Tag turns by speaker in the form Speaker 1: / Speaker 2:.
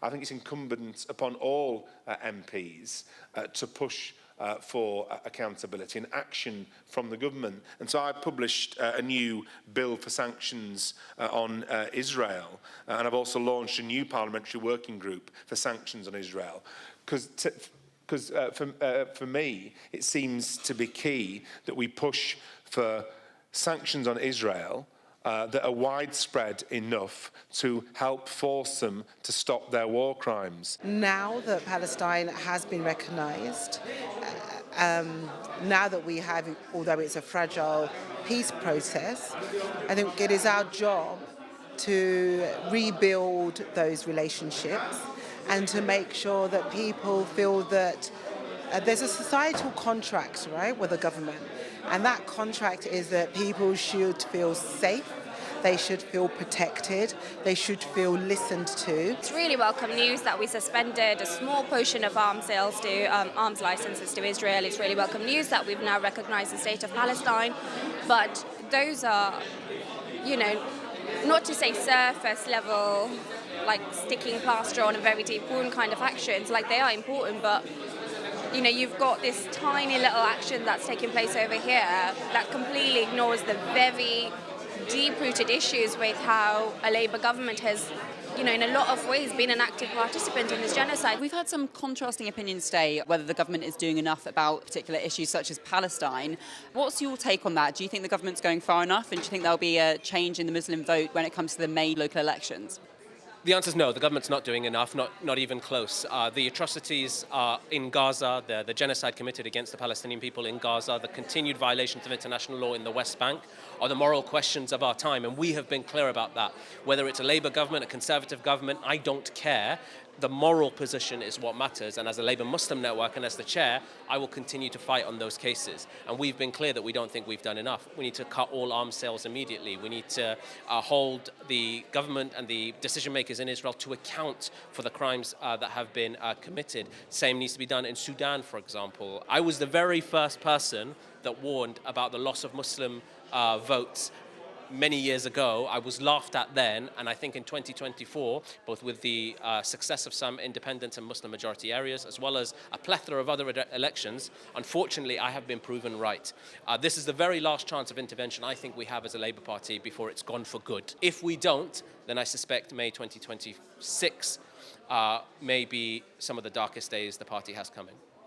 Speaker 1: I think it's incumbent upon all MPs to push for accountability and action from the government. And so I published a new bill for sanctions on Israel, and I've also launched a new parliamentary working group for sanctions on Israel. Because for me, it seems to be key that we push for sanctions on Israel that are widespread enough to help force them to stop their war crimes.
Speaker 2: Now that Palestine has been recognised, now that we have, although it's a fragile peace process, I think it is our job to rebuild those relationships and to make sure that people feel that there's a societal contract, right, with the government. And that contract is that people should feel safe, they should feel protected, they should feel listened to.
Speaker 3: It's really welcome news that we suspended a small portion of arms sales to arms licenses to Israel. It's really welcome news that we've now recognized the state of Palestine. But those are, not to say surface level, like sticking plaster on a very deep wound kind of actions. Like, they are important, but you've got this tiny little action that's taking place over here that completely ignores the very deep-rooted issues with how a Labour government has, in a lot of ways, been an active participant in this genocide.
Speaker 4: We've had some contrasting opinions today whether the government is doing enough about particular issues such as Palestine. What's your take on that? Do you think the government's going far enough, and do you think there'll be a change in the Muslim vote when it comes to the May local elections?
Speaker 5: The answer is no. The government's not doing enough, not even close. The atrocities in Gaza, the genocide committed against the Palestinian people in Gaza, the continued violations of international law in the West Bank are the moral questions of our time, and we have been clear about that. Whether it's a Labour government, a Conservative government, I don't care. The moral position is what matters, and as a Labour Muslim network and as the chair, I will continue to fight on those cases. And we've been clear that we don't think we've done enough. We need to cut all arms sales immediately. We need to hold the government and the decision makers in Israel to account for the crimes that have been committed. Same needs to be done in Sudan, for example. I was the very first person that warned about the loss of Muslim votes many years ago. I was laughed at then, and I think in 2024, both with the success of some independent and Muslim majority areas, as well as a plethora of other elections, unfortunately, I have been proven right. This is the very last chance of intervention I think we have as a Labour Party before it's gone for good. If we don't, then I suspect May 2026 may be some of the darkest days the party has coming.